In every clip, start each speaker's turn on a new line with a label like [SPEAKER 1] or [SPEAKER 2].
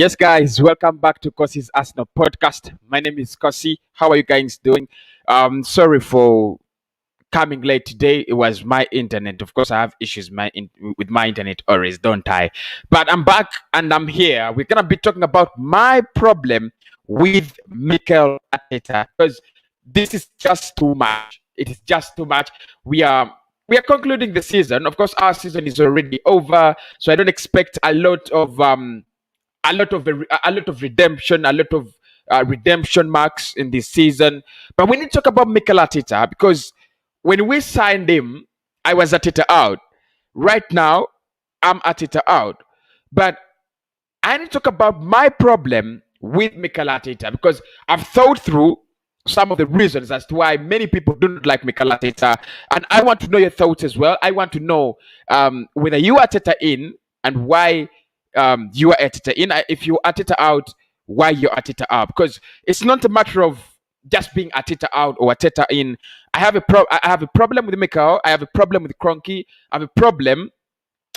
[SPEAKER 1] Yes, guys, welcome back to Kosi's Arsenal podcast. My name is Kosi. How are you guys doing? Sorry for coming late today. It was my internet. Of course, I have issues with my internet always, don't I? But I'm back and I'm here. We're gonna be talking about my problem with Mikel Arteta because this is just too much. It is just too much. We are concluding the season. Of course, our season is already over, so I don't expect a lot of redemption, redemption marks in this season. But we need to talk about Mikel Arteta because when we signed him, I was Arteta out. Right now, I'm Arteta out. But I need to talk about my problem with Mikel Arteta because I've thought through some of the reasons as to why many people do not like Mikel Arteta, and I want to know your thoughts as well. I want to know whether you are Arteta in and why you are Arteta in. If you are Arteta out, why you're Arteta out? Because it's not a matter of just being Arteta out or Arteta in. I have a problem with Mikel. I have a problem with Kroenke. I have a problem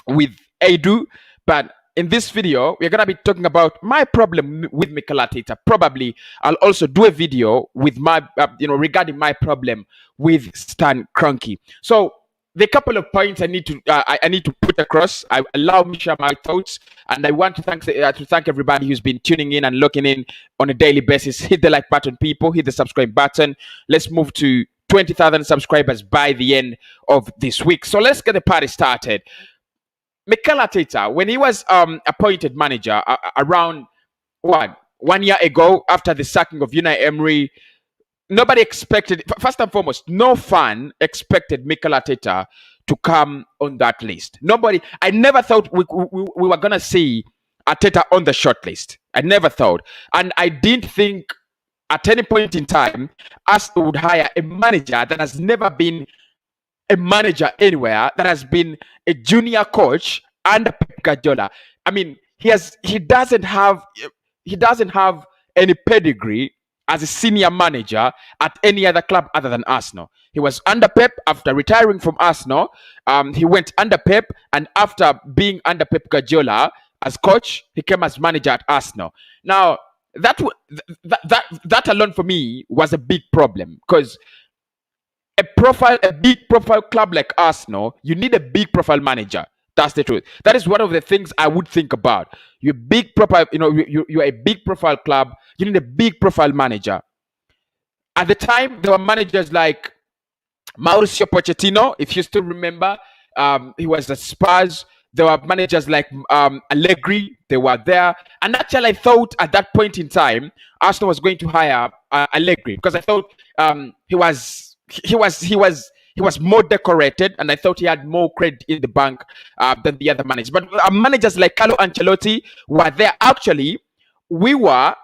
[SPEAKER 1] with Edu. But in this video, we're gonna be talking about my problem with Mikel Arteta. Probably, I'll also do a video with my, regarding my problem with Stan Kroenke. So the couple of points I need to put across. Allow me to share my thoughts, and I want to thank everybody who's been tuning in and looking in on a daily basis. Hit the like button, people. Hit the subscribe button. Let's move to 20,000 subscribers by the end of this week. So let's get the party started. Mikel Arteta, when he was appointed manager around 1 year ago after the sacking of Unai Emery, nobody expected, first and foremost, no fan expected Mikel Arteta to come on that list. I never thought we were going to see Arteta on the short list. I never thought. And I didn't think at any point in time Arsenal would hire a manager that has never been a manager anywhere, that has been a junior coach under Pep Guardiola. I mean, he doesn't have any pedigree as a senior manager at any other club other than Arsenal. He was under Pep. After retiring from Arsenal, he went under Pep, and after being under Pep Guardiola as coach, he came as manager at Arsenal. Now, that alone for me was a big problem because a big profile club like Arsenal, you need a big profile manager. That's the truth. That is one of the things I would think about. You're big profile, you're a big profile club. You need a big profile manager. At the time, there were managers like Mauricio Pochettino, if you still remember. He was at Spurs. There were managers like Allegri. They were there. And actually, I thought at that point in time, Arsenal was going to hire Allegri because I thought he was more decorated, and I thought he had more credit in the bank than the other managers. But managers like Carlo Ancelotti were there. Actually, we were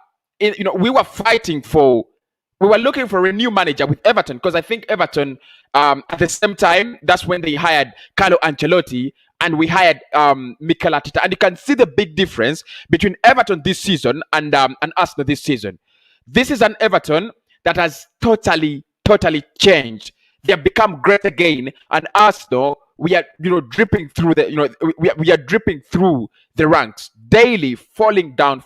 [SPEAKER 1] looking for a new manager with Everton because I think Everton, at the same time, that's when they hired Carlo Ancelotti, and we hired Mikel Arteta. And you can see the big difference between Everton this season and Arsenal this season. This is an Everton that has totally changed. They have become great again, and Arsenal, we are dripping through we are dripping through the ranks daily, falling down.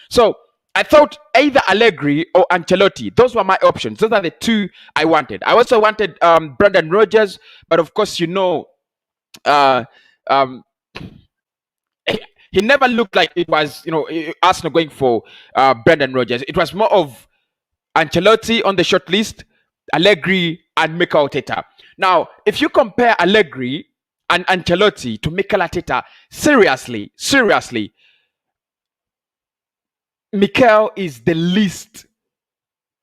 [SPEAKER 1] So I thought either Allegri or Ancelotti. Those were my options. Those are the two I wanted. I also wanted Brendan Rodgers, but of course he never looked like it was Arsenal going for Brendan Rodgers. It was more of Ancelotti on the short list, Allegri and Mikel Arteta. Now, if you compare Allegri and Ancelotti to Mikel Arteta, seriously, Mikel is the least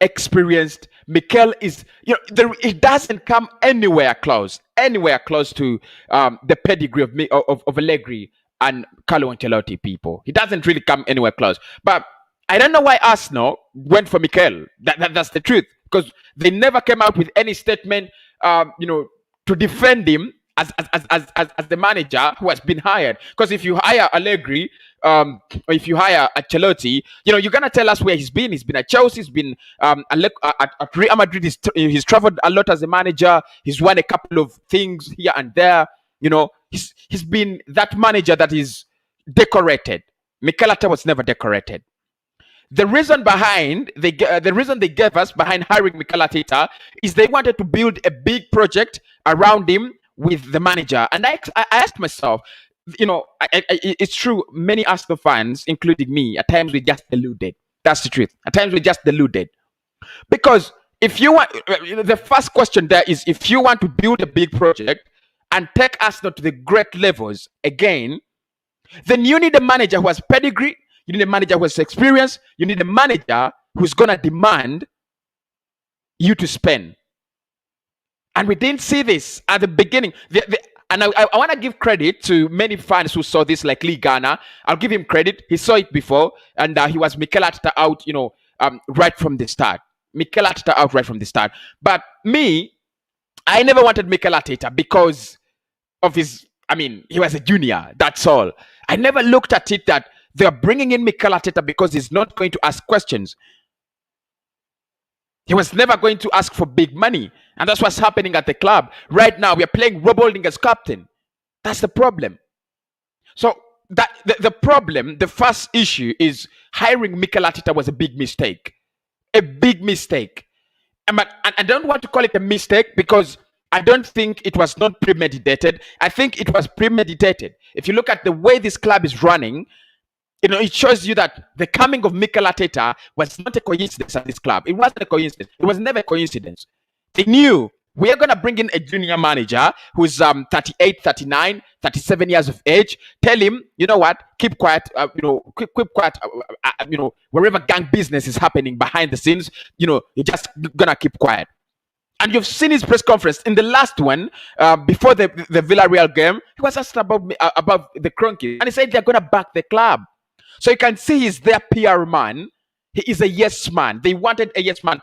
[SPEAKER 1] experienced. Mikel is, it doesn't come anywhere close to the pedigree of Allegri and Carlo Ancelotti, people. He doesn't really come anywhere close. But I don't know why Arsenal went for Mikel. That's the truth. Because they never came out with any statement, to defend him as the manager who has been hired. Because if you hire Allegri, or if you hire Ancelotti, you're gonna tell us where he's been. He's been at Chelsea. He's been at Real Madrid. He's traveled a lot as a manager. He's won a couple of things here and there. He's been that manager that is decorated. Mikel Arteta was never decorated. The reason they gave us behind hiring Mikel Arteta is they wanted to build a big project around him with the manager. And I asked myself, it's true. Many Arsenal fans, including me, at times we just deluded. That's the truth. At times we just deluded because if you want, the first question there is if you want to build a big project and take Arsenal to the great levels again, then you need a manager who has pedigree. You need a manager who has experience. You need a manager who's going to demand you to spend. And we didn't see this at the beginning. And I want to give credit to many fans who saw this, like Lee Garner. I'll give him credit. He saw it before, and he was Mikel Arteta out, right from the start. Mikel Arteta out right from the start. But me, I never wanted Mikel Arteta because of his, he was a junior. That's all. I never looked at it that they're bringing in Mikel Arteta because he's not going to ask questions. He was never going to ask for big money. And that's what's happening at the club. Right now, we are playing Rob Holding as captain. That's the problem. So the problem, the first issue is hiring Mikel Arteta was a big mistake. A big mistake. And I don't want to call it a mistake because I don't think it was not premeditated. I think it was premeditated. If you look at the way this club is running, it shows you that the coming of Mikel Arteta was not a coincidence at this club. It wasn't a coincidence. It was never a coincidence. They knew we are going to bring in a junior manager who's 38, 39, 37 years of age. Tell him, you know what, keep quiet, keep quiet, wherever gang business is happening behind the scenes, you're just going to keep quiet. And you've seen his press conference in the last one, before the Villarreal game. He was asked about the Kroenke, and he said they're going to back the club. So you can see he's their PR man. He is a yes man. They wanted a yes man.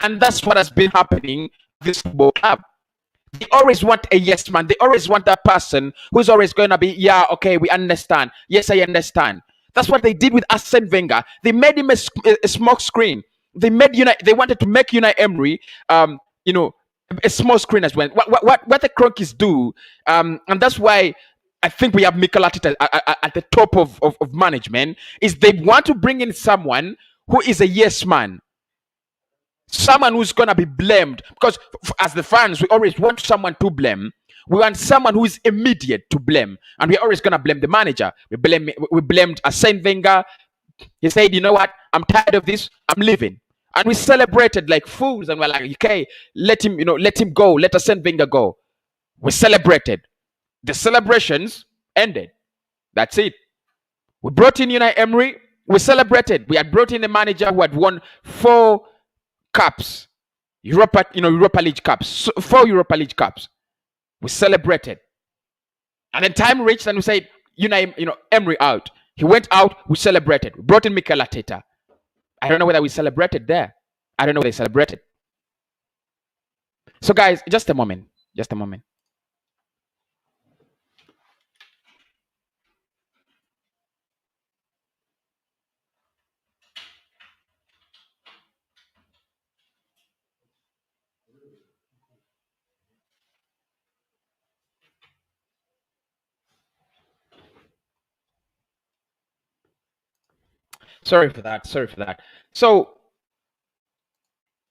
[SPEAKER 1] And that's what has been happening this football club. They always want a yes man. They always want that person who's always going to be, yeah, okay, we understand. Yes, I understand. That's what they did with Arsene Wenger. They made him a smoke screen. They wanted to make Unai Emery, a small screen as well. What the Kroenkes do, and that's why I think we have Mikel Arteta at the top of management, is they want to bring in someone who is a yes man. Someone who's going to be blamed. Because as the fans, we always want someone to blame. We want someone who is immediate to blame. And we're always going to blame the manager. We blamed Arsene Wenger. He said, you know what? I'm tired of this. I'm leaving. And we celebrated like fools. And we're like, okay, let him go. Let Arsene Wenger go. We celebrated. The celebrations ended. That's it. We brought in Unai Emery. We celebrated. We had brought in a manager who had won 4 cups, Europa League cups, 4 Europa League cups. We celebrated, and then time reached, and we said, Emery out. He went out. We celebrated. We brought in Mikel Arteta. I don't know whether we celebrated there. I don't know whether they celebrated. So, guys, just a moment. Just a moment. Sorry for that. So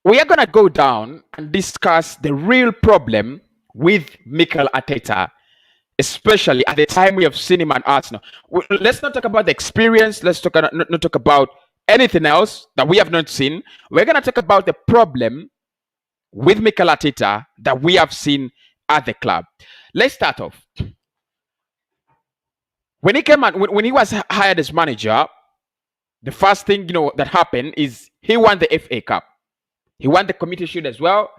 [SPEAKER 1] we are going to go down and discuss the real problem with Mikel Arteta, especially at the time we have seen him at Arsenal. Let's not talk about the experience. Let's not talk about anything else that we have not seen. We're going to talk about the problem with Mikel Arteta that we have seen at the club. Let's start off. When he was hired as manager, the first thing that happened is he won the FA Cup. He won the Community Shield as well,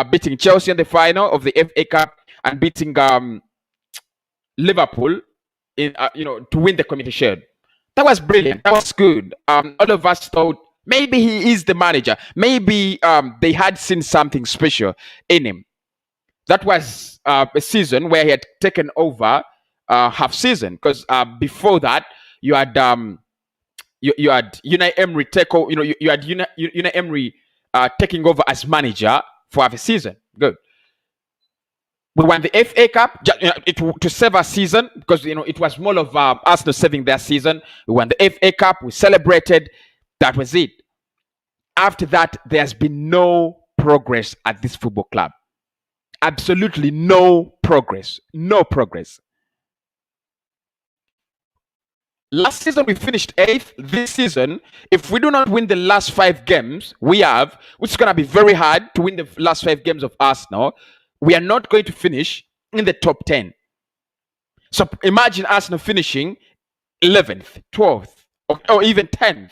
[SPEAKER 1] beating Chelsea in the final of the FA Cup and beating Liverpool to win the Community Shield. That was brilliant. That was good. All of us thought maybe he is the manager. Maybe they had seen something special in him. That was a season where he had taken over half season, because before that you had you had Unai Emery take over. You had Unai Emery taking over as manager for half a season. Good. We won the FA Cup to save our season, because it was more of Arsenal saving their season. We won the FA Cup. We celebrated. That was it. After that, there's been no progress at this football club. Absolutely no progress. No progress. Last season we finished 8th. This season, if we do not win the last 5 games we have, which is going to be very hard to win the last 5 games of Arsenal, we are not going to finish in the top 10. So imagine Arsenal finishing 11th, 12th, or even 10th.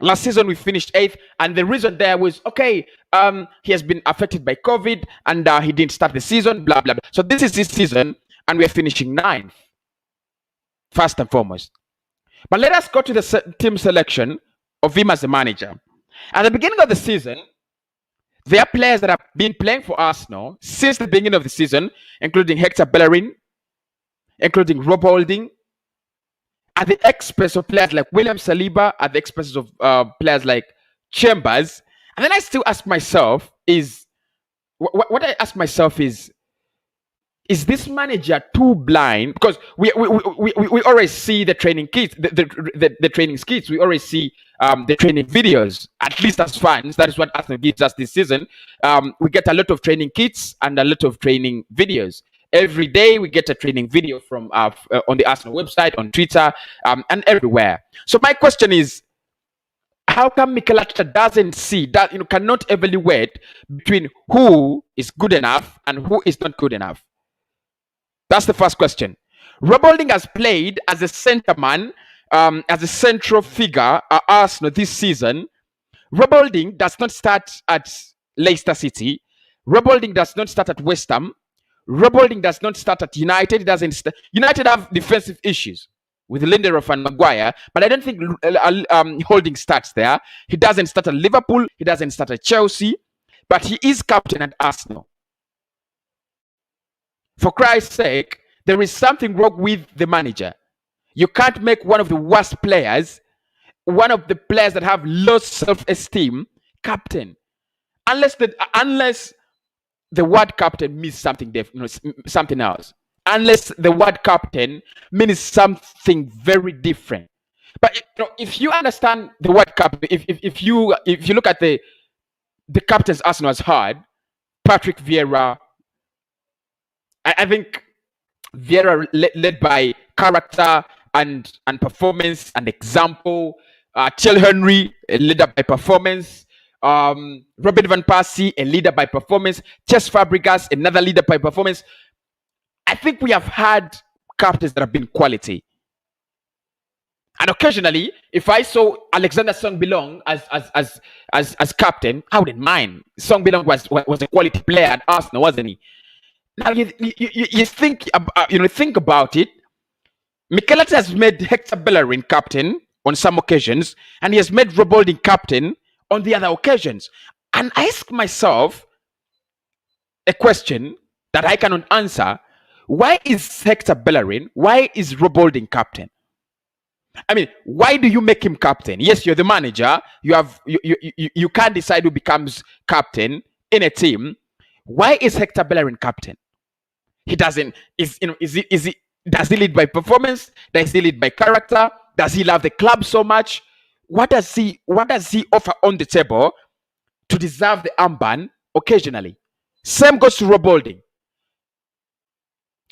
[SPEAKER 1] Last season we finished 8th, and the reason there was, he has been affected by COVID, and he didn't start the season, blah, blah, blah. So this is his season, and we're finishing 9th, first and foremost. But let us go to the team selection of him as the manager. At the beginning of the season, there are players that have been playing for Arsenal since the beginning of the season, including Hector, Bellerin, including Rob Holding, at the expense of players like William Saliba, at the expense of players like Chambers. And then I still ask myself what I ask myself is this manager too blind? Because we always see the training kits, the training skits. We always see the training videos. At least as fans, that is what Arsenal gives us this season. We get a lot of training kits and a lot of training videos. Every day we get a training video from on the Arsenal website, on Twitter, and everywhere. So my question is, how come Mikel Arteta doesn't see that, cannot evaluate between who is good enough and who is not good enough? That's the first question. Rob Holding has played as a centre man, as a central figure at Arsenal this season. Rob Holding does not start at Leicester City. Rob Holding does not start at West Ham. Rob Holding does not start at United. United have defensive issues with Lindelof and Maguire, but I don't think Holding starts there. He doesn't start at Liverpool. He doesn't start at Chelsea, but he is captain at Arsenal. For Christ's sake, there is something wrong with the manager. You can't make one of the worst players, one of the players that have low self-esteem, captain, unless the word captain means something different, something else. Unless the word captain means something very different. But if you understand the word captain, if you look at the captains Arsenal has had, Patrick Vieira, I think Vieira led by character and performance and example. Thierry Henry, a leader by performance. Robin van Persie, a leader by performance. Cesc Fabregas, another leader by performance. I think we have had captains that have been quality. And occasionally, if I saw Alexander Song-Bilong as captain, I wouldn't mind. Song-Bilong was a quality player at Arsenal, wasn't he? Now you think about it. Mikel Arteta has made Hector Bellerin captain on some occasions, and he has made Rob Holding captain on the other occasions. And I ask myself a question that I cannot answer. Why is Hector Bellerin, why is Rob Holding captain? I mean, why do you make him captain? Yes, you're the manager. You can't decide who becomes captain in a team. Why is Hector Bellerin captain? He doesn't. Does he lead by performance? Does he lead by character? Does he love the club so much? What does he offer on the table to deserve the armband occasionally? Same goes to Rob Holding.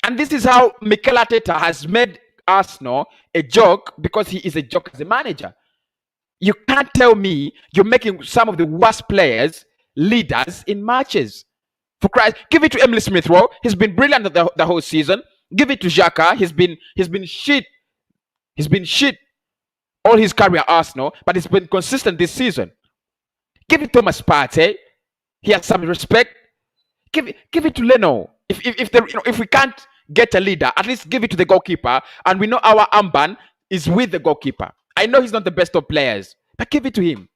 [SPEAKER 1] And this is how Mikel Arteta has made Arsenal a joke, because he is a joke as a manager. You can't tell me you're making some of the worst players leaders in matches. For Christ, give it to Emile Smith-Rowe. He's been brilliant the whole season. Give it to Xhaka. He's been shit. He's been shit all his career at Arsenal, but he's been consistent this season. Give it to Thomas Partey. He has some respect. Give it to Leno. If we can't get a leader, at least give it to the goalkeeper. And we know our armband is with the goalkeeper. I know he's not the best of players, but give it to him.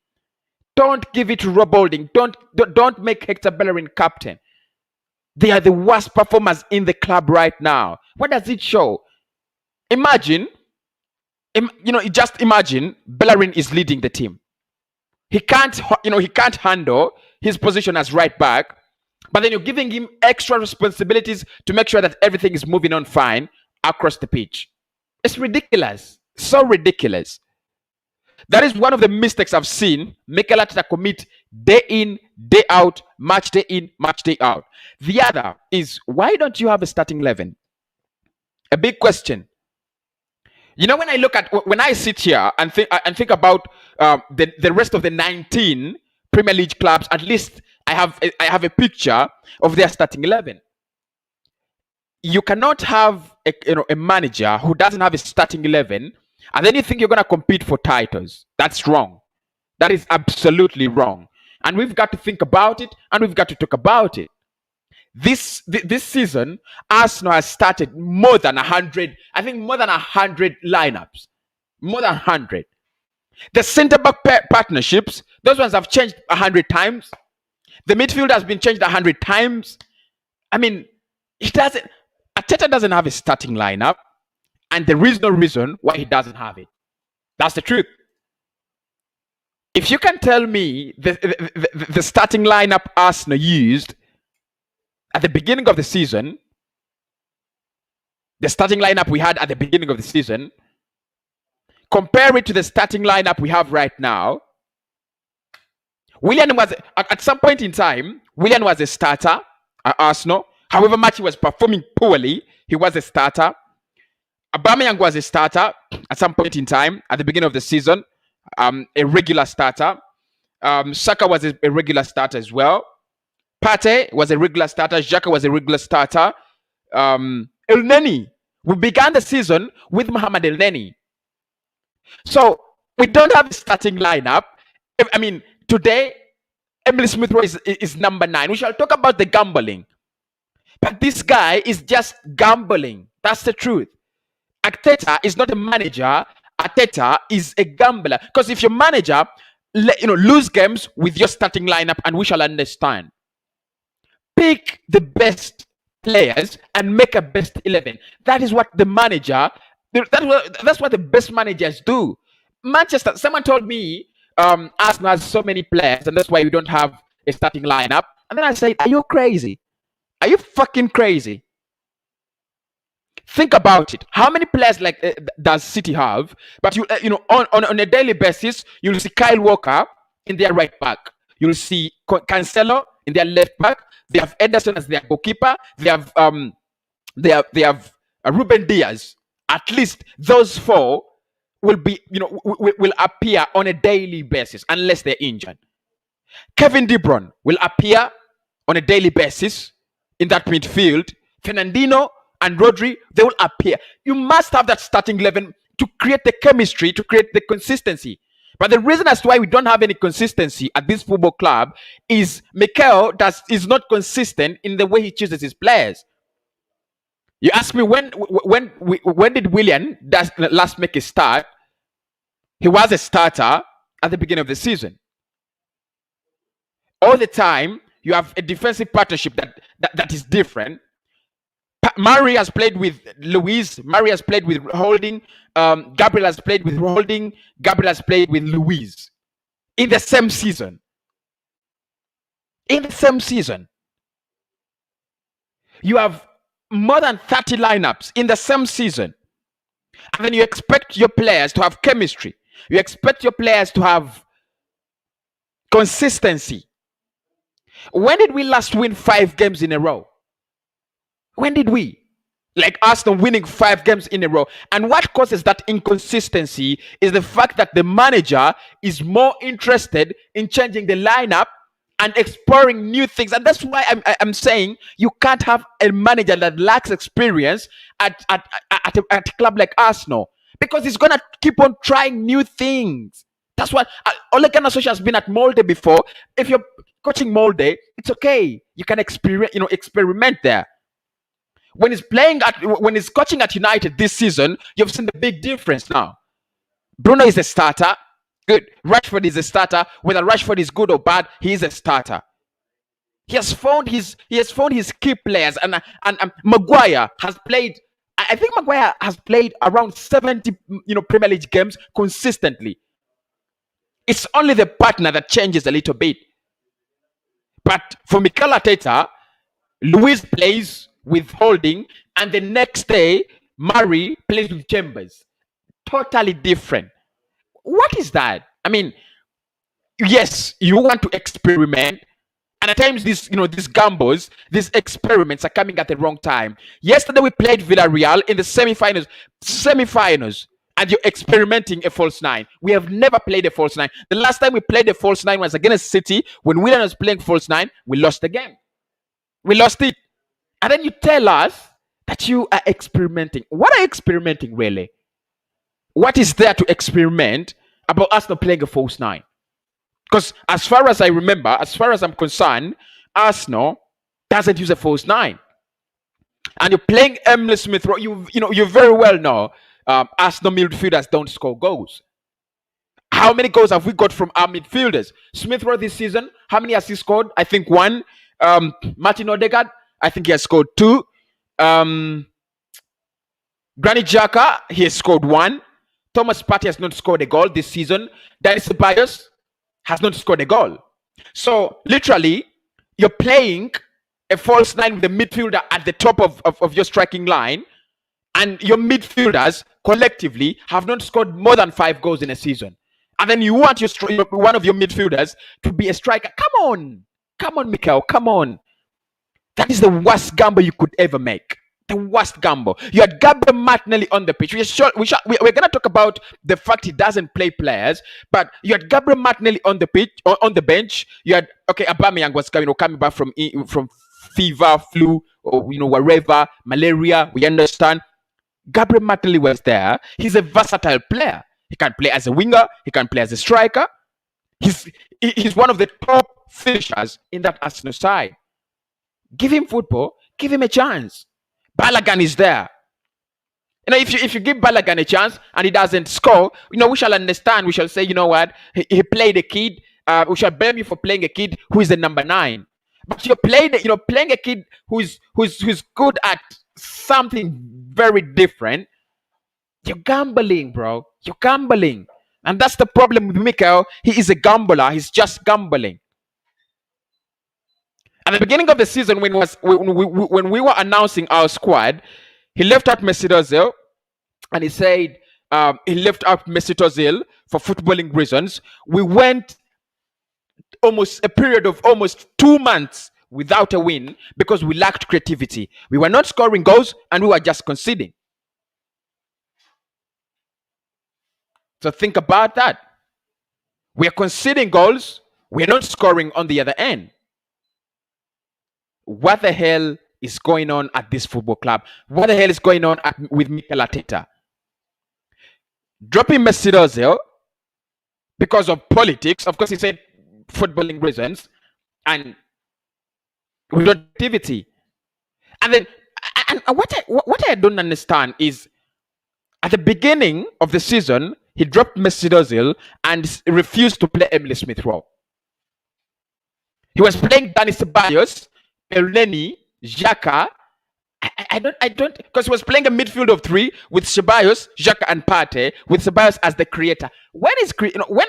[SPEAKER 1] Don't give it to Rob Holding. Don't make Hector Bellerin captain. They are the worst performers in the club right now. What does it show? Just imagine Bellerin is leading the team. He can't handle his position as right back. But then you're giving him extra responsibilities to make sure that everything is moving on fine across the pitch. It's ridiculous. So ridiculous. That is one of the mistakes I've seen Mikel Arteta commit day in, day out, match day in, match day out. The other is, why don't you have a starting 11? A big question. You know, when I sit here and think about the rest of the 19 Premier League clubs, at least I have a picture of their starting 11. You cannot have a manager who doesn't have a starting 11, and then you think you're going to compete for titles. That's wrong. That is absolutely wrong. And we've got to think about it, and we've got to talk about it. This season, Arsenal has started more than 100, I think more than 100 lineups. More than 100. The centre-back partnerships, those ones have changed 100 times. The midfield has been changed 100 times. I mean, Arteta doesn't have a starting lineup, and there is no reason why he doesn't have it. That's the truth. If you can tell me the starting lineup Arsenal used at the beginning of the season, the starting lineup we had at the beginning of the season, compare it to the starting lineup we have right now. Willian was, at some point in time, Willian was a starter at Arsenal. However much he was performing poorly, he was a starter. Aubameyang was a starter at some point in time at the beginning of the season, a regular starter. Saka was a regular starter as well. Partey was a regular starter. Xhaka was a regular starter. Elneny. We began the season with Mohamed Elneny. So we don't have a starting lineup. I mean, today, Emile Smith-Rowe is number 9. We shall talk about the gambling. But this guy is just gambling. That's the truth. Arteta is not a manager. Arteta is a gambler. Because if your manager, lose games with your starting lineup, and we shall understand. Pick the best players and make a best 11. That is what the manager, that's what the best managers do. Manchester, someone told me Arsenal has so many players and that's why we don't have a starting lineup. And then I said, are you crazy? Are you fucking crazy? Think about it. How many players does City have? But on a daily basis, you'll see Kyle Walker in their right back. You'll see Cancelo in their left back. They have Ederson as their goalkeeper. They have Ruben Diaz. At least those 4 will be will appear on a daily basis unless they're injured. Kevin De Bruyne will appear on a daily basis in that midfield. Fernandinho and Rodri, they will appear. You must have that starting 11 to create the chemistry, to create the consistency. But the reason as to why we don't have any consistency at this football club is Mikel is not consistent in the way he chooses his players. You ask me when did Willian last make a start? He was a starter at the beginning of the season. All the time you have a defensive partnership that is different. Murray has played with Luiz. Murray has played with Holding. Gabriel has played with Holding. Gabriel has played with Luiz. In the same season. In the same season. You have more than 30 lineups in the same season. And then you expect your players to have chemistry. You expect your players to have consistency. When did we last win 5 games in a row? When did we? Like Arsenal winning 5 games in a row. And what causes that inconsistency is the fact that the manager is more interested in changing the lineup and exploring new things. And that's why I'm saying you can't have a manager that lacks experience at a club like Arsenal, because he's going to keep on trying new things. That's what Ole Gunnar Solskjaer has been at Molde before. If you're coaching Molde, it's okay. You can experiment there. When he's coaching at United this season, you've seen the big difference now. Bruno is a starter. Good. Rashford is a starter. Whether Rashford is good or bad, he is a starter. He has found his key players, and Maguire has played. I think Maguire has played around 70 Premier League games consistently. It's only the partner that changes a little bit. But for Mikel Arteta, Luis plays with Holding, and the next day, Murray plays with Chambers. Totally different. What is that? I mean, yes, you want to experiment, and at times these gambles, these experiments are coming at the wrong time. Yesterday we played Villarreal in the semi-finals, and you're experimenting a false nine. We have never played a false nine. The last time we played a false nine was against City. When Willian was playing false nine, we lost the game. We lost it. And then you tell us that you are experimenting. What are you experimenting, really? What is there to experiment about us not playing a false nine? Because as far as I remember, as far as I'm concerned, Arsenal doesn't use a false nine. And you're playing Emile Smith Rowe. You very well know Arsenal midfielders don't score goals. How many goals have we got from our midfielders? Smith Rowe this season, how many has he scored? I think one. Martin Odegaard, I think he has scored two. Granit Xhaka, he has scored one. Thomas Partey has not scored a goal this season. Ceballos has not scored a goal. So literally, you're playing a false nine with a midfielder at the top of your striking line, and your midfielders collectively have not scored more than 5 goals in a season. And then you want one of your midfielders to be a striker. Come on, Mikel, come on. That is the worst gamble you could ever make. The worst gamble. You had Gabriel Martinelli on the pitch. We're going to talk about the fact he doesn't play players, but you had Gabriel Martinelli on the pitch, on the bench. You had Aubameyang was coming back from fever, flu, or wherever, malaria. We understand. Gabriel Martinelli was there. He's a versatile player. He can play as a winger. He can play as a striker. He's one of the top finishers in that Arsenal side. Give him football. Give him a chance. Balogun is there. If you give Balogun a chance and he doesn't score, we shall understand. We shall say, what? He played a kid. We shall blame you for playing a kid who is the number 9. But you're playing a kid who's good at something very different. You're gambling, bro. You're gambling. And that's the problem with Mikel. He is a gambler. He's just gambling. At the beginning of the season, when we were announcing our squad, he left out Mesut Ozil, and he said he left out Mesut Ozil for footballing reasons. We went a period of almost 2 months without a win because we lacked creativity. We were not scoring goals, and we were just conceding. So think about that. We are conceding goals. We are not scoring on the other end. What the hell is going on at this football club? What the hell is going on with Mikel Arteta? Dropping Mesut Ozil because of politics. Of course, he said footballing reasons and with activity. And then, and what I don't understand is, at the beginning of the season, he dropped Mesut Ozil and refused to play Emile Smith Rowe. He was playing Ceballos, Tierney, Xhaka. I don't, because he was playing a midfield of 3 with Ceballos, Xhaka, and Partey, with Ceballos as the creator. When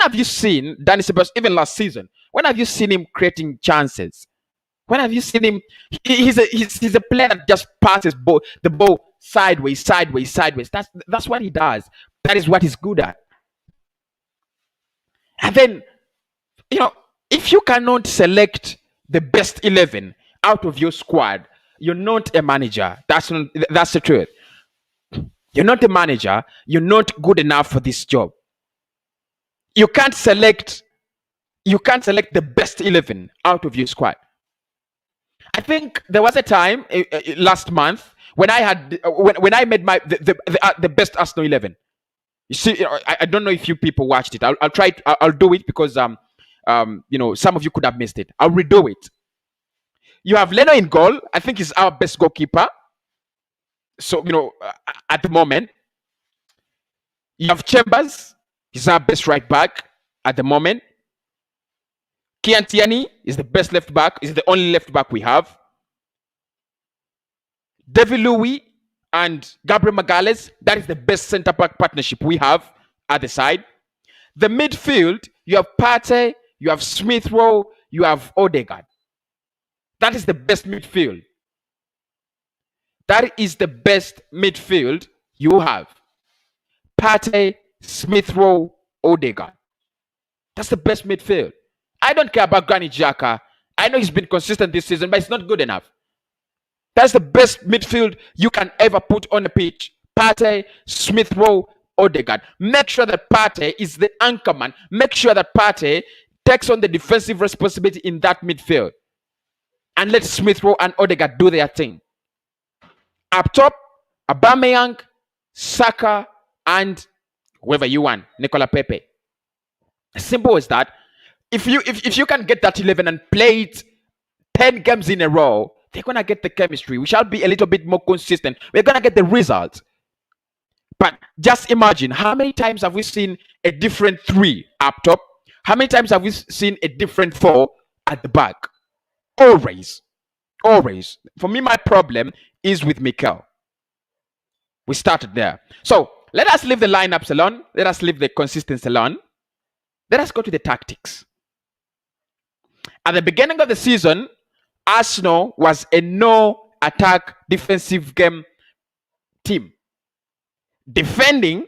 [SPEAKER 1] have you seen Ceballos, even last season? When have you seen him creating chances? When have you seen him? He's a player that just passes the ball sideways. That's what he does. That is what he's good at. And then, if you cannot select the best 11 out of your squad, you're not a manager. That's the truth. You're not a manager. You're not good enough for this job. You can't select the best 11 out of your squad. I think there was a time last month when I had when I made the best Arsenal 11. You see, I don't know if you people watched it. I'll try. I'll do it because some of you could have missed it. I'll redo it. You have Leno in goal. I think he's our best goalkeeper. So at the moment, you have Chambers. He's our best right back at the moment. Tierney is the best left back. He's the only left back we have. David Louis and Gabriel Magalhaes, that is the best centre-back partnership we have at the side. The midfield, you have Partey, you have Smith Rowe, you have Odegaard. That is the best midfield. That is the best midfield you have. Partey, Smith Rowe, Odegaard. That's the best midfield. I don't care about Granit Xhaka. I know he's been consistent this season, but it's not good enough. That's the best midfield you can ever put on the pitch. Partey, Smith Rowe, Odegaard. Make sure that Partey is the anchor man. Make sure that Partey takes on the defensive responsibility in that midfield. And let Smith Rowe and Odegaard do their thing. Up top, Aubameyang, Saka, and whoever you want, nicolas, Pepe. Simple as that. If you can get that 11 and play it 10 games in a row, they're going to get the chemistry. We shall be a little bit more consistent. We're going to get the results. But just imagine, how many times have we seen a different 3 up top? How many times have we seen a different 4 at the back? Always. Always. For me, my problem is with Mikel. We started there. So let us leave the lineups alone. Let us leave the consistency alone. Let us go to the tactics. At the beginning of the season, Arsenal was a no-attack defensive game team. Defending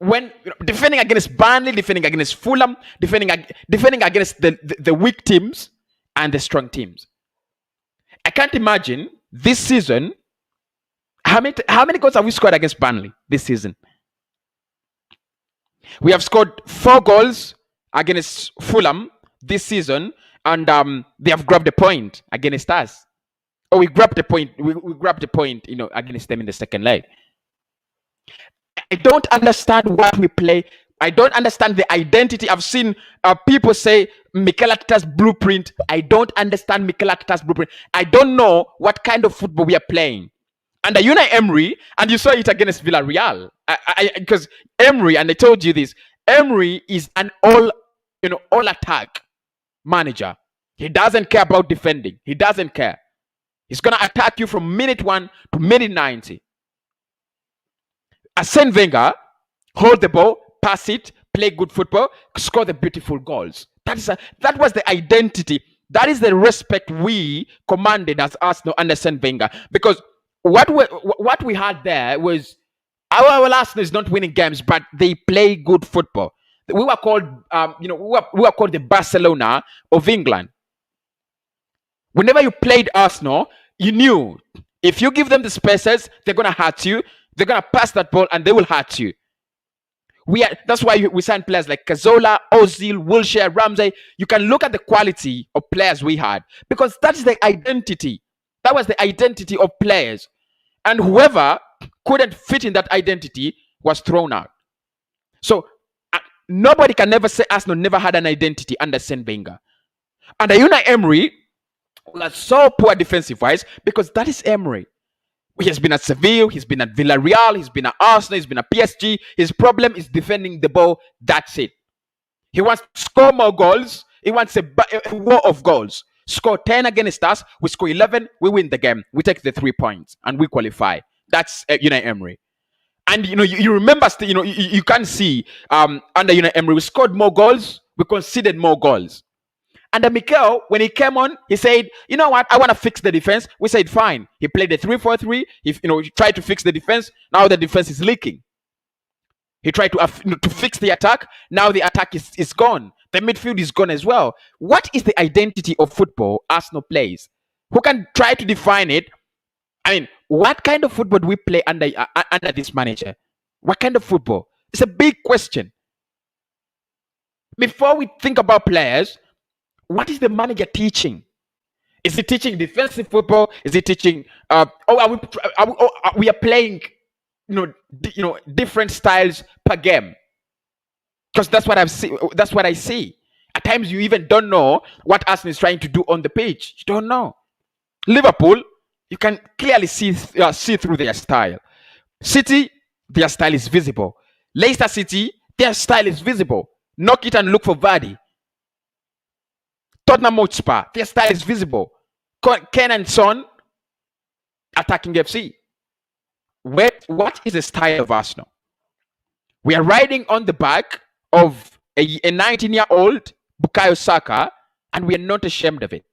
[SPEAKER 1] against Burnley, defending against Fulham, defending against the weak teams and the strong teams. I can't imagine this season, how many goals have we scored against Burnley this season? We have scored 4 goals against Fulham this season, and they have grabbed a point against us. Oh, we grabbed a point. We grabbed a point, against them in the second leg. I don't understand what we play. I don't understand the identity. I've seen people say Mikel Arteta's blueprint. I don't understand Mikel Arteta's blueprint. I don't know what kind of football we are playing. Under Unai Emery, and you saw it against Villarreal, because Emery, and I told you this, Emery is an all-attack manager. He doesn't care about defending. He doesn't care. He's gonna attack you from minute 1 to minute 90. Arsene Wenger, hold the ball, pass it, play good football, score the beautiful goals. That was the identity. That is the respect we commanded as Arsenal under Arsene Wenger. Because what we had there was our Arsenal is not winning games, but they play good football. We were called, we were called the Barcelona of England. Whenever you played Arsenal, you knew if you give them the spaces, they're gonna hurt you. They're gonna pass that ball and they will hurt you. That's why we sign players like Cazorla, Ozil, Wilshere, Ramsey. You can look at the quality of players we had because that is the identity. That was the identity of players. And whoever couldn't fit in that identity was thrown out. So nobody can never say Arsenal never had an identity under Arsene Wenger. Under Unai Emery, we are so poor defensive-wise because that is Emery. He has been at Seville, he's been at Villarreal, he's been at Arsenal, he's been at PSG. His problem is defending the ball. That's it. He wants to score more goals. He wants a war of goals. Score 10 against us, we score 11, we win the game. We take the 3 points and we qualify. That's Unai Emery. And you remember, you can see under Unai Emery, we scored more goals, we conceded more goals. Under Mikel, when he came on, he said, you know what, I want to fix the defense. We said, fine. He played the 3-4-3. He tried to fix the defense. Now the defense is leaking. He tried to fix the attack. Now the attack is gone. The midfield is gone as well. What is the identity of football Arsenal plays? Who can try to define it? I mean, what kind of football do we play under this manager? What kind of football? It's a big question. Before we think about players, what is the manager teaching? Is he teaching defensive football? Is he teaching? We are playing, different styles per game. Because that's what I've seen. That's what I see. At times, you even don't know what Arsenal is trying to do on the pitch. You don't know. Liverpool, you can clearly see through their style. City, their style is visible. Leicester City, their style is visible. Knock it and look for Vardy. Tottenham Hotspur, their style is visible. Ken and Son, attacking FC. What is the style of Arsenal? We are riding on the back of a 19-year-old Bukayo Saka, and we are not ashamed of it.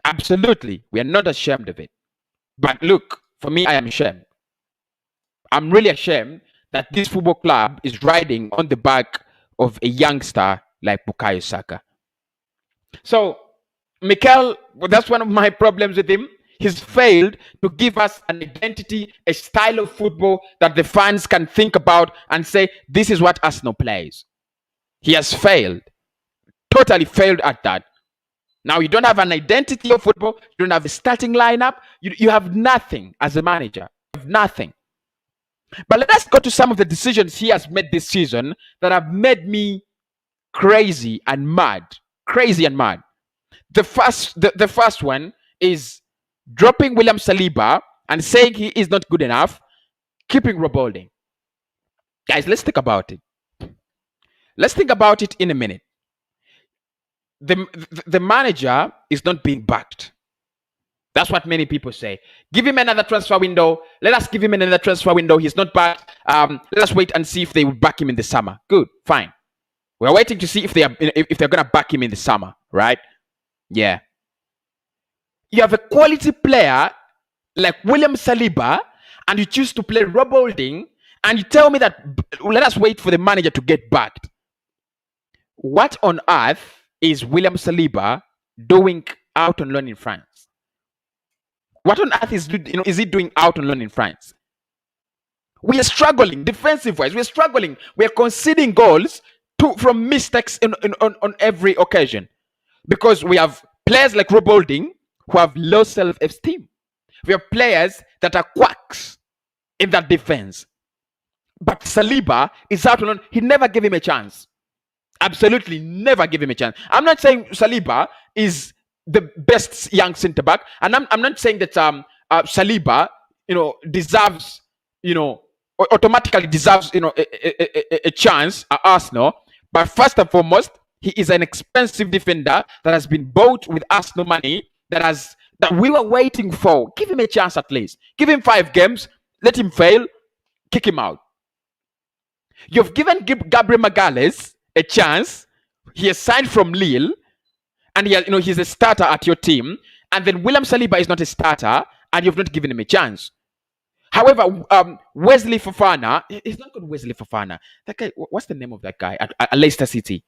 [SPEAKER 1] Absolutely, we are not ashamed of it. But look, For me, I am ashamed. I'm really ashamed that this football club is riding on the back of a youngster like Bukayo Saka. So, Mikel, well, that's one of my problems with him. He's failed to give us an identity, a style of football that the fans can think about and say, this is what Arsenal plays. He has failed, totally failed at that. Now, you don't have an identity of football, you don't have a starting lineup, you have nothing as a manager. You have nothing. But let us go to some of the decisions he has made this season that have made me crazy and mad. Crazy and mad. The first one is dropping William Saliba and saying he is not good enough, keeping Rob Holding. Guys, let's think about it. Let's think about it in a minute. The manager is not being backed. That's what many people say. Give him another transfer window. Let us give him another transfer window. He's not backed. Let us wait and see if they will back him in the summer. Good, fine. We're waiting to see if they're going to back him in the summer, right? Yeah. You have a quality player like William Saliba, and you choose to play Rob Holding, and you tell me that let us wait for the manager to get backed. What on earth is William Saliba doing out on loan in France? What on earth is he doing out on loan in France? We are struggling defensive-wise. We are struggling. We are conceding goals from mistakes on every occasion, because we have players like Rob Holding who have low self-esteem. We have players that are quacks in that defense. But Saliba is out on loan. He never gave him a chance. Absolutely never give him a chance. I'm not saying Saliba is the best young centre back, and I'm not saying that Saliba, deserves, automatically deserves, a chance at Arsenal. But first and foremost, he is an expensive defender that has been bought with Arsenal money that we were waiting for. Give him a chance at least. Give him 5 games. Let him fail. Kick him out. You've given Gabriel Magalhaes a chance. He has signed from Lille, and he's a starter at your team. And then William Saliba is not a starter, and you've not given him a chance. However, Wesley Fofana, he's not called Wesley Fofana. That guy, what's the name of that guy at Leicester City?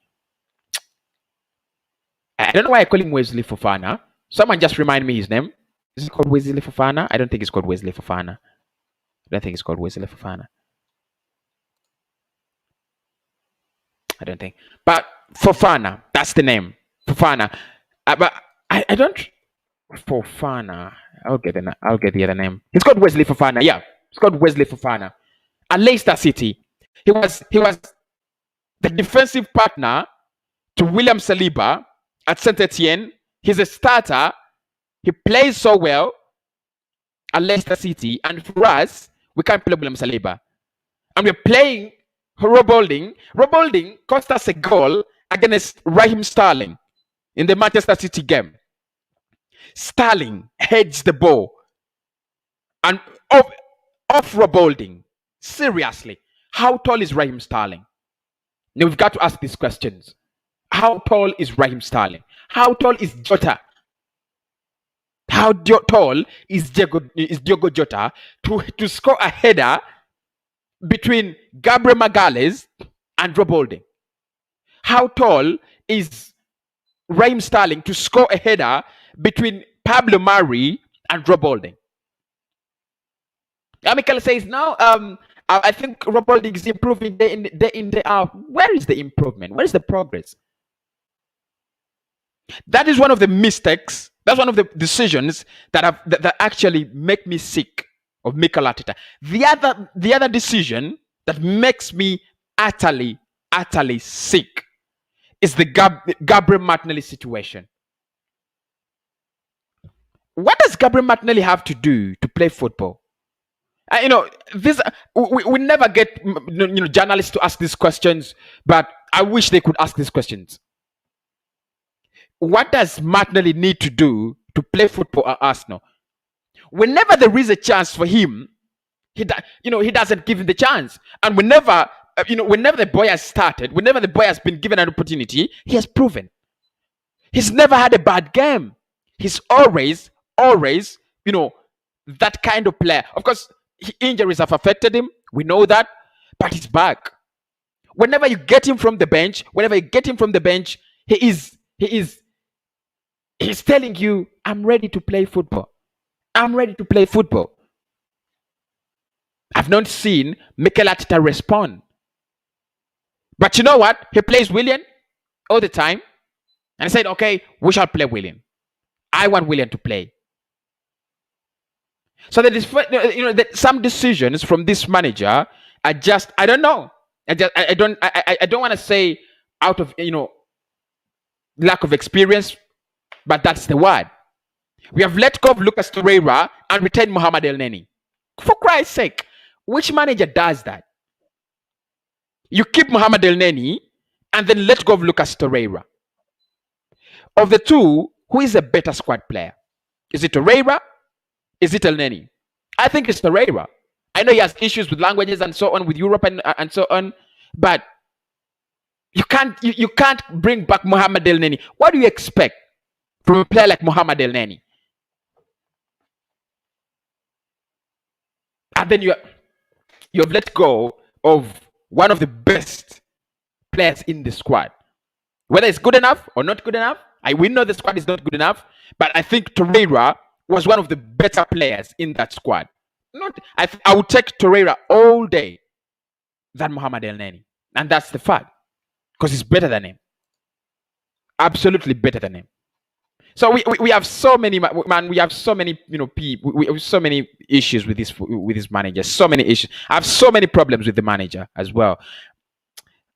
[SPEAKER 1] I don't know why I call him Wesley Fofana. Someone just remind me his name. Is it called Wesley Fofana? I don't think it's called Wesley Fofana. I don't think it's called Wesley Fofana. I don't think. But Fofana, that's the name. Fofana. But I don't. Fofana. I'll get the other name. It's called Wesley Fofana. Yeah, it's called Wesley Fofana. At Leicester City, he was the defensive partner to William Saliba at Saint Etienne. He's a starter. He plays so well at Leicester City, and for us, we can't play William Saliba, and we're playing Rob Holding. Rob Holding cost us a goal against Raheem Sterling in the Manchester City game. Sterling heads the ball and off Rob Holding. Seriously, how tall is Raheem Sterling? Now we've got to ask these questions. How tall is Raheem Sterling? How tall is Jota? How tall is Diogo Jota to score a header between Gabriel Magalhaes and Rob Holding? How tall is Raheem Sterling to score a header between Pablo Mari and Rob Holding? Mikel says, no, I think Rob Holding is improving day in, day out. Where is the improvement? Where is the progress? That is one of the mistakes. That's one of the decisions that actually make me sick of Mikel Arteta. The other decision that makes me utterly sick is the Gabriel Martinelli situation. What does Gabriel Martinelli have to do to play football? This we never get journalists to ask these questions, but I wish they could ask these questions. What does Martinelli need to do to play football at Arsenal? Whenever there is a chance for him, he doesn't give him the chance. And whenever the boy has started, whenever the boy has been given an opportunity, he has proven. He's never had a bad game. He's always, that kind of player. Of course, injuries have affected him. We know that, but he's back. Whenever you get him from the bench, he's telling you, I'm ready to play football. I'm ready to play football. I've not seen Mikel Arteta respond. But you know what? He plays Willian all the time. And I said, okay, we shall play Willian. I want Willian to play. So there is, some decisions from this manager are just, I don't know. I don't want to say out of, lack of experience, but that's the word. We have let go of Lucas Torreira and retained Mohamed Elneny. For Christ's sake, which manager does that? You keep Mohamed Elneny and then let go of Lucas Torreira. Of the two, who is a better squad player? Is it Torreira? Is it Elneny? I think it's Torreira. I know he has issues with languages and so on, with Europe and so on, but you can't bring back Mohamed Elneny. What do you expect from a player like Mohamed Elneny? And then you've let go of one of the best players in the squad. Whether it's good enough or not good enough, we know the squad is not good enough, but I think Torreira was one of the better players in that squad. I would take Torreira all day than Mohamed Elneny. And that's the fact. Because he's better than him. Absolutely better than him. So we have so many, man. We have so many, people. We have so many issues with this manager. So many issues. I have so many problems with the manager as well.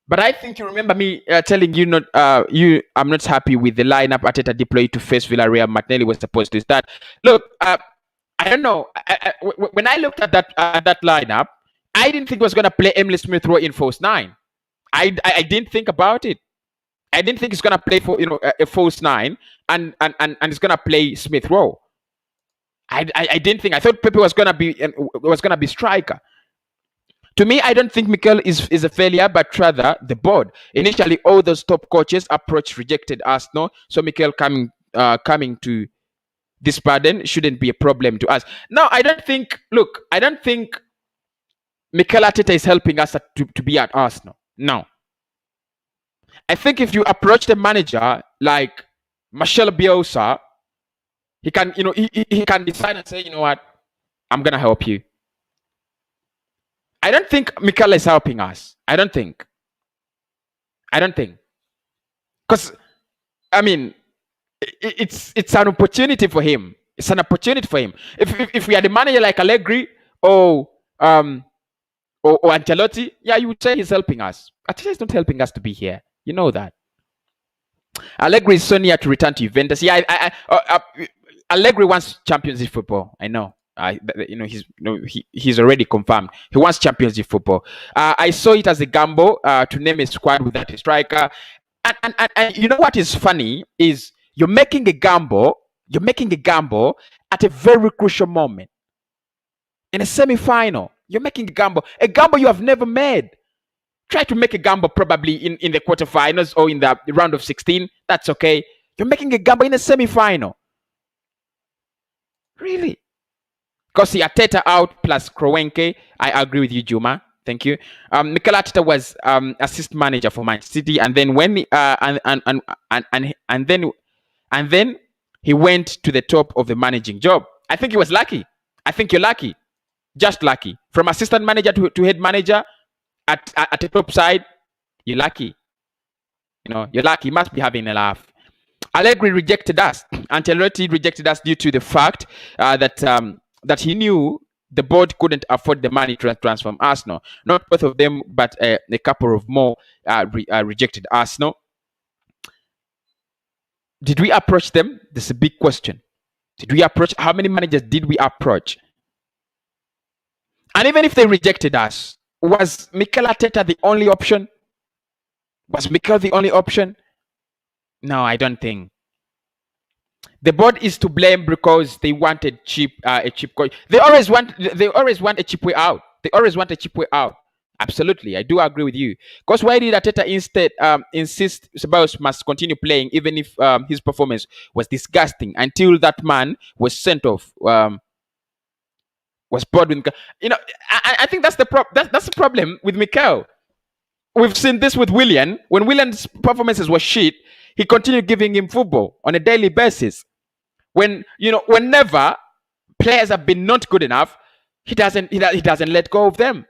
[SPEAKER 1] But I think you remember me telling you I'm not happy with the lineup Arteta deployed to face Villarreal. Martinelli was supposed to start. Look, I don't know. When I looked at that lineup, I didn't think he was going to play Emile Smith Rowe in false 9. I didn't think about it. I didn't think he's going to play for a false 9 and he's going to play Smith Rowe. I didn't think. I thought Pepe was going to be striker. To me, I don't think Mikel is a failure, but rather the board. Initially, all those top coaches approach rejected Arsenal, so Mikel coming to this pardon shouldn't be a problem to us. No, I don't think. Look, I don't think Mikel Arteta is helping us to be at Arsenal. No. I think if you approach the manager like Marcel Bielsa, he can, he can decide and say, you know what, I'm gonna help you. I don't think Mikel is helping us. I don't think. Because, I mean, it's an opportunity for him. It's an opportunity for him. If we had a manager like Allegri or Ancelotti, yeah, you would say he's helping us. Arteta is not helping us to be here. You know that. Allegri is so near to return to Juventus. Yeah, Allegri wants Champions League football. I know. He's already confirmed. He wants Champions League football. I saw it as a gamble to name a squad without a striker. And you know what is funny is you're making a gamble. You're making a gamble at a very crucial moment. In a semi-final, you're making a gamble you have never made. Try to make a gamble probably in the quarterfinals or in the round of 16. That's okay. You're making a gamble in a semi-final. Really? Because Arteta out plus Kroenke. I agree with you, Juma. Thank you. Mikel Arteta was assist manager for Manchester City, and then when and then he went to the top of the managing job. I think he was lucky. I think you're lucky, just lucky. From assistant manager to head manager at the top side, you're lucky. You're lucky. You must be having a laugh. Allegri rejected us. Ancelotti rejected us due to the fact that he knew the board couldn't afford the money to transform Arsenal. Not both of them, but a couple of more rejected Arsenal. Did we approach them? This is a big question. Did we approach? How many managers did we approach? And even if they rejected us, was Mikel Arteta the only option? Was Mikel the only option? No, I don't think. The board is to blame because they wanted a cheap coach. They always want a cheap way out. They always want a cheap way out. Absolutely, I do agree with you. Because why did Arteta instead insist Ceballos must continue playing even if his performance was disgusting until that man was sent off? Was bored with Mikel. I think that's that's the problem with Mikel. We've seen this with Willian. When Willian's performances were shit, he continued giving him football on a daily basis. Whenever players have been not good enough, he doesn't let go of them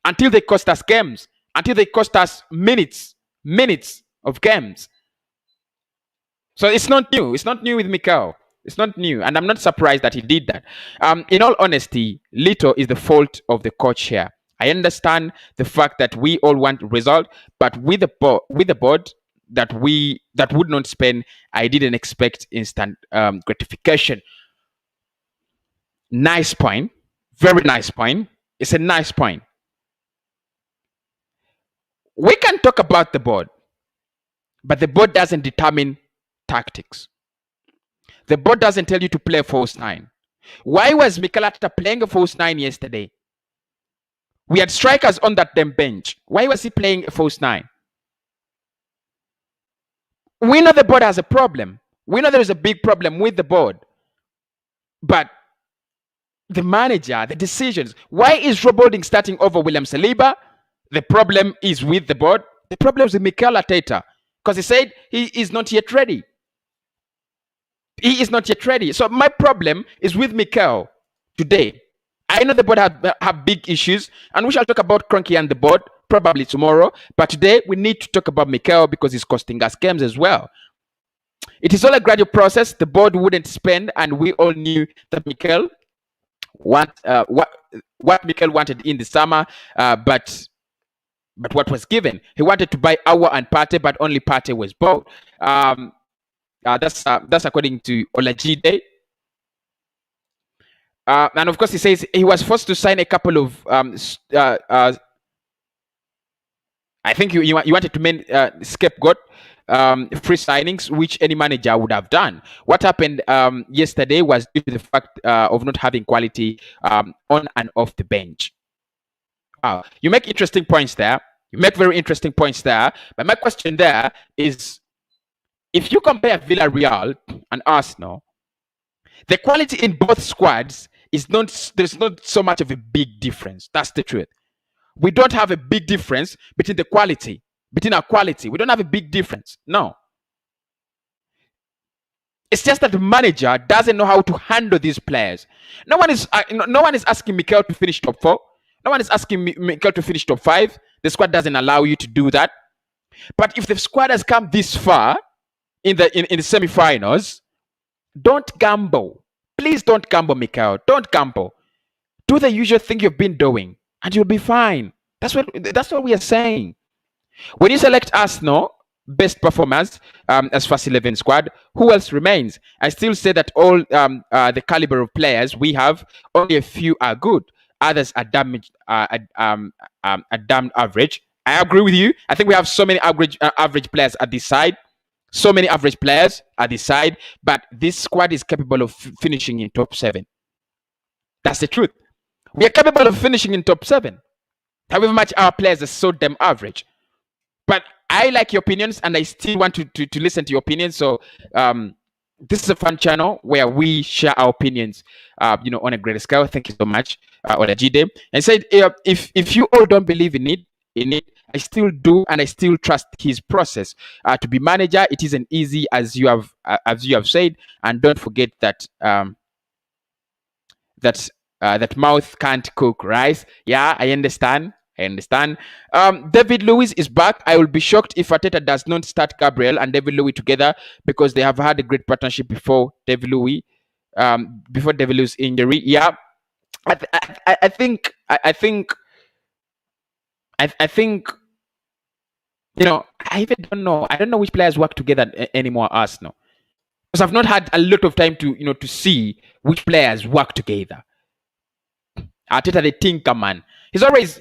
[SPEAKER 1] until they cost us games, until they cost us minutes of games. So it's not new. It's not new with Mikel. It's not new, and I'm not surprised that he did that. In all honesty, little is the fault of the coach here. I understand the fact that we all want result, but with the board that would not spend, I didn't expect instant gratification. Nice point, very nice point. It's a nice point. We can talk about the board, but the board doesn't determine tactics. The board doesn't tell you to play a false nine. Why was Mikel Arteta playing a false nine yesterday? We had strikers on that damn bench. Why was he playing a false nine? We know the board has a problem. We know there is a big problem with the board. But the manager, the decisions. Why is Rob Holding starting over William Saliba? The problem is with the board. The problem is with Mikel Arteta. Because he said he is not yet ready. He is not yet ready. So my problem is with Mikel today. I know the board have big issues, and we shall talk about Cronky and the board probably tomorrow. But today we need to talk about Mikel because he's costing us games as well. It is all a gradual process. The board wouldn't spend, and we all knew that Mikel what Mikel wanted in the summer, but what was given. He wanted to buy Awa and Pate, but only Pate was bought. That's according to Olajide. And of course, he says he was forced to sign a couple of I think you wanted to make scapegoat free signings, which any manager would have done. What happened yesterday was due to the fact of not having quality on and off the bench. Wow, you make interesting points there. You make very interesting points there. But my question there is, if you compare Villarreal and Arsenal, the quality in both squads there's not so much of a big difference. That's the truth. We don't have a big difference between our quality. We don't have a big difference. No. It's just that the manager doesn't know how to handle these players. No one is asking Mikel to finish top 4. No one is asking Mikel to finish top 5. The squad doesn't allow you to do that. But if the squad has come this far in the semi-finals, don't gamble. Please don't gamble, Mikel. Don't gamble. Do the usual thing you've been doing, and you'll be fine. That's what we are saying. When you select Arsenal best performers as first 11 squad, who else remains? I still say that all the caliber of players we have, only a few are good. Others are damn average. I agree with you. I think we have so many average players at this side. So many average players at this side, but this squad is capable of finishing in top 7. That's the truth. We are capable of finishing in top 7. However much our players are so damn average. But I like your opinions, and I still want to listen to your opinions. So this is a fun channel where we share our opinions, on a greater scale. Thank you so much, Olajide. And said, if you all don't believe in it, I still do, and I still trust his process. To be manager, it isn't easy, as you have said, and don't forget that that mouth can't cook rice. Yeah, I understand. David Luiz is back. I will be shocked if Arteta does not start Gabriel and David Luiz together, because they have had a great partnership before David Luiz injury. Yeah, I think. I even don't know. I don't know which players work together anymore at Arsenal, because I've not had a lot of time to see which players work together. Arteta, the thinker man. He's always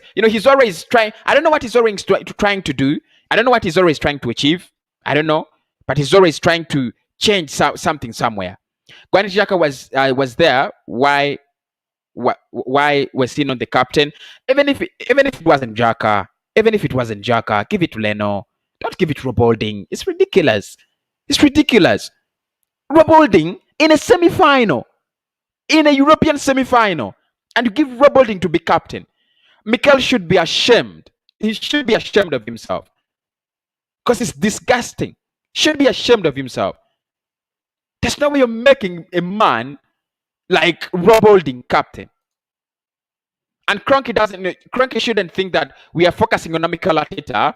[SPEAKER 1] trying. I don't know what he's always trying to do. I don't know what he's always trying to achieve. I don't know, but he's always trying to change something somewhere. Granit Xhaka was there. Why was he not the captain? Even if it wasn't Xhaka, give it to Leno. Don't give it to Rob Holding. It's ridiculous. Rob Holding in a semi-final, in a European semi-final, and you give Rob Holding to be captain. Mikel should be ashamed. He should be ashamed of himself because it's disgusting. Should be ashamed of himself. There's no way you're making a man like Rob Holding captain. And Kroenke shouldn't think that we are focusing on Mikel Arteta.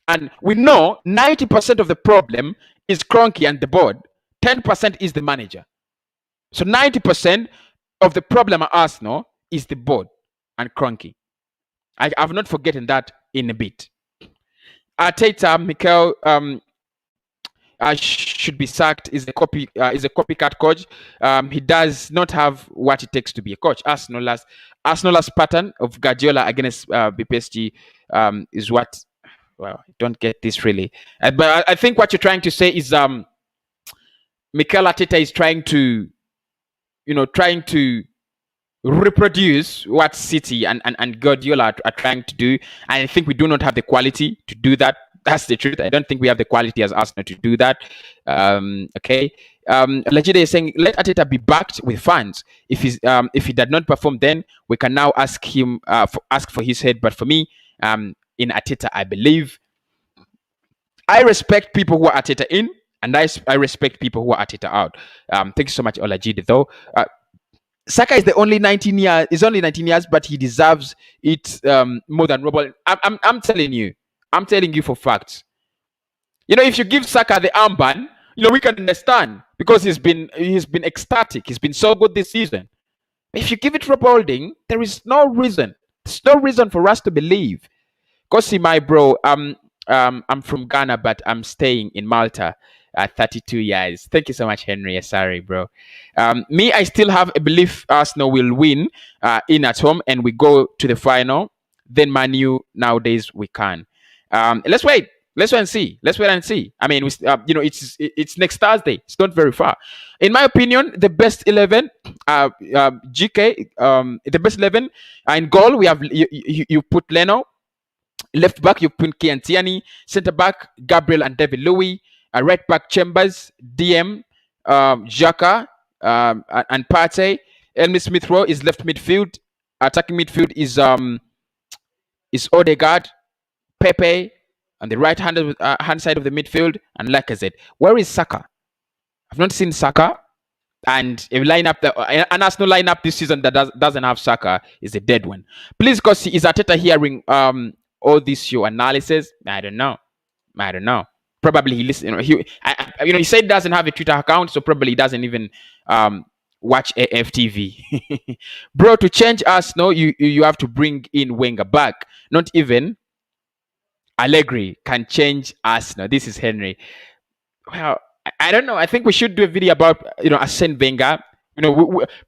[SPEAKER 1] And we know 90% of the problem is Kroenke and the board. 10% is the manager. So 90% of the problem at Arsenal is the board and Kroenke. I've not forgotten that in a bit. Arteta, Mikel should be sacked. Is a copycat coach. He does not have what it takes to be a coach. Arsenal's pattern of Guardiola against PSG is what. Well, I don't get this really, but I think what you're trying to say is Mikel Arteta is trying to reproduce what City and Guardiola are trying to do. And I think we do not have the quality to do that. That's the truth. I don't think we have the quality as Arsenal to do that. Okay. Legide is saying, let Arteta be backed with fans. If he did not perform, then we can now ask him ask for his head. But for me, in Arteta, I believe. I respect people who are Arteta in, and I respect people who are Arteta out. Thank you so much, Olajide. Though Saka is only 19 years, but he deserves it more than Robert. I'm telling you for facts. If you give Saka the armband, we can understand because he's been ecstatic. He's been so good this season. If you give it Rob Holding, there is no reason. There's no reason for us to believe. Go see my bro. I'm from Ghana, but I'm staying in Malta at 32 years. Thank you so much, Henry. Sorry, bro. Me, I still have a belief Arsenal will win in at home and we go to the final. Then Man U, nowadays we can. Let's wait. Let's wait and see. I mean, it's next Thursday. It's not very far. In my opinion, the best 11, GK, the best 11 in goal. We have you put Leno. Left back, you put Kieran Tierney. Centre back, Gabriel and David Louis. Right back, Chambers, DM, Xhaka, and Partey. Elmi Smith Rowe is left midfield. Attacking midfield is Odegaard, Pepe, on the right hand side of the midfield, and Lacazette. Where is Saka? I've not seen Saka. And an Arsenal lineup this season that doesn't have Saka is a dead one. Please, because is Arteta hearing all this your analysis? I don't know. Probably he listen. He said he doesn't have a Twitter account, so probably he doesn't even watch AFTV. Bro, to change Arsenal, you have to bring in Wenger back. Not even Allegri can change Arsenal. This is Henry. Well, I don't know. I think we should do a video about Arsene Wenger.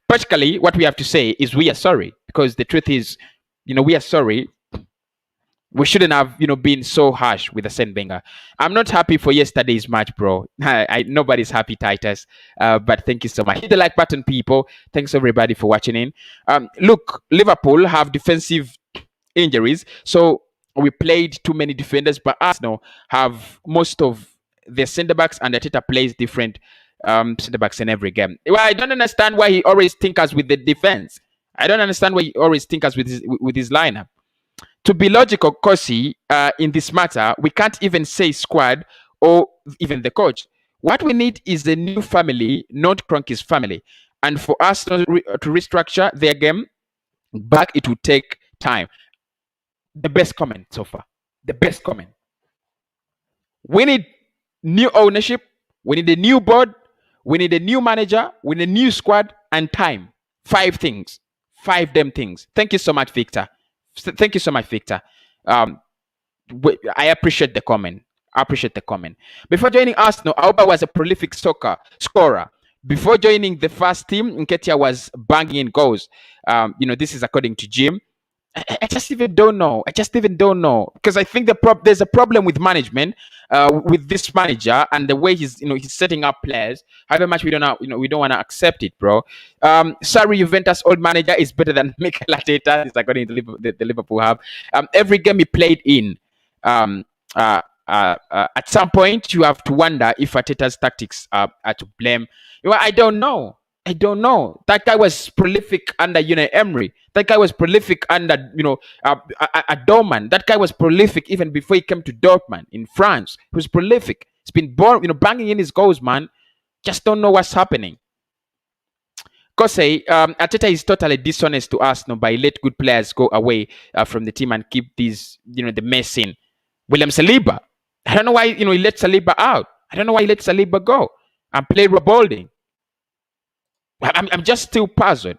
[SPEAKER 1] Practically what we have to say is we are sorry, because the truth is, we are sorry. We shouldn't have, been so harsh with Arsene Wenger. I'm not happy for yesterday's match, bro. Nobody's happy, Titus. But thank you so much. Hit the like button, people. Thanks everybody for watching in. Look, Liverpool have defensive injuries, so we played too many defenders. But Arsenal have most of their centre backs, and Arteta plays different centre backs in every game. Well, I don't understand why he always tinkers with the defense. I don't understand why he always tinkers with his lineup. To be logical, Kosi, in this matter, we can't even say squad or even the coach. What we need is a new family, not Kroenke's family. And for us to restructure their game back, it will take time. The best comment so far. The best comment. We need new ownership. We need a new board. We need a new manager. We need a new squad and time. 5 things. 5 damn things. Thank you so much, Victor. Thank you so much, Victor. I appreciate the comment. Before joining Arsenal, Auba was a prolific scorer. Before joining the first team, Nketiah was banging in goals. This is according to Jim. I just even don't know. Because I think there's a problem with management, with this manager and the way he's setting up players. However much we don't want to accept it, bro. Sorry, Juventus old manager is better than Mikel Arteta. It's according to the Liverpool have. Every game he played in, at some point you have to wonder if Arteta's tactics are to blame. I don't know. I don't know. That guy was prolific under Emery. That guy was prolific under Dortmund. That guy was prolific even before he came to Dortmund in France. He was prolific. He's been born, banging in his goals, man. Just don't know what's happening. Kosei, Arteta is totally dishonest to Arsenal by let good players go away from the team and keep these, the mess in. William Saliba. I don't know why, he let Saliba out. I don't know why he let Saliba go and play Rob Holding. I'm just still puzzled.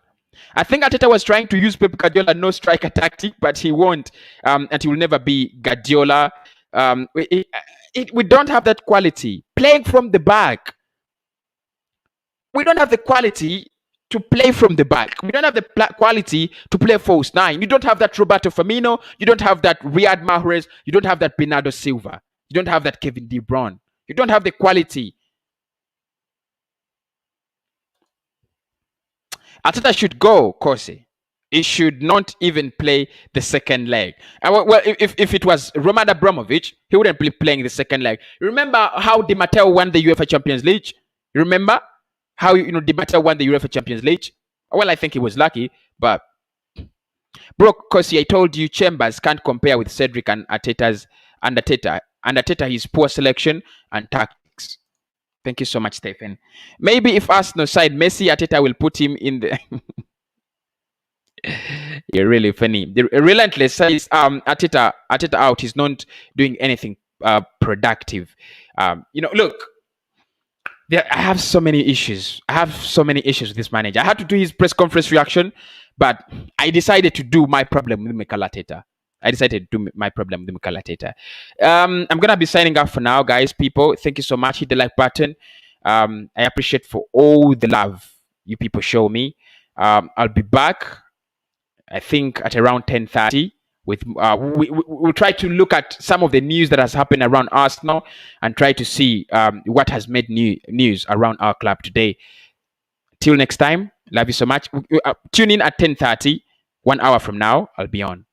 [SPEAKER 1] I think Arteta was trying to use Pep Guardiola no striker tactic, but he won't, and he will never be Guardiola. We don't have that quality. Playing from the back. We don't have the quality to play from the back. We don't have the quality to play false nine. You don't have that Roberto Firmino. You don't have that Riyad Mahrez. You don't have that Bernardo Silva. You don't have that Kevin De Bruyne. You don't have the quality. Arteta should go, Corsi. He should not even play the second leg. Well, if it was Roman Abramovich, he wouldn't be playing the second leg. Remember how Di Matteo won the UEFA Champions League? Remember how Di Matteo won the UEFA Champions League? Well, I think he was lucky, but bro, Corsi, I told you Chambers can't compare with Cedric and Arteta's and Arteta. And Arteta, his poor selection and tactics. Thank you so much, Stephen. Maybe if Arsenal side Messi, Arteta will put him in the. You're really funny. The relentless says Arteta out. He's not doing anything productive. Look, I have so many issues. I have so many issues with this manager. I had to do his press conference reaction, but I decided to do my problem with Mikel Arteta. I'm gonna be signing off for now, guys. People, thank you so much. Hit the like button. I appreciate for all the love you people show me. I'll be back, I think, at around 10:30. With we'll try to look at some of the news that has happened around Arsenal and try to see what has made news around our club today. Till next time, love you so much. Tune in at 10:30. 1 hour from now, I'll be on.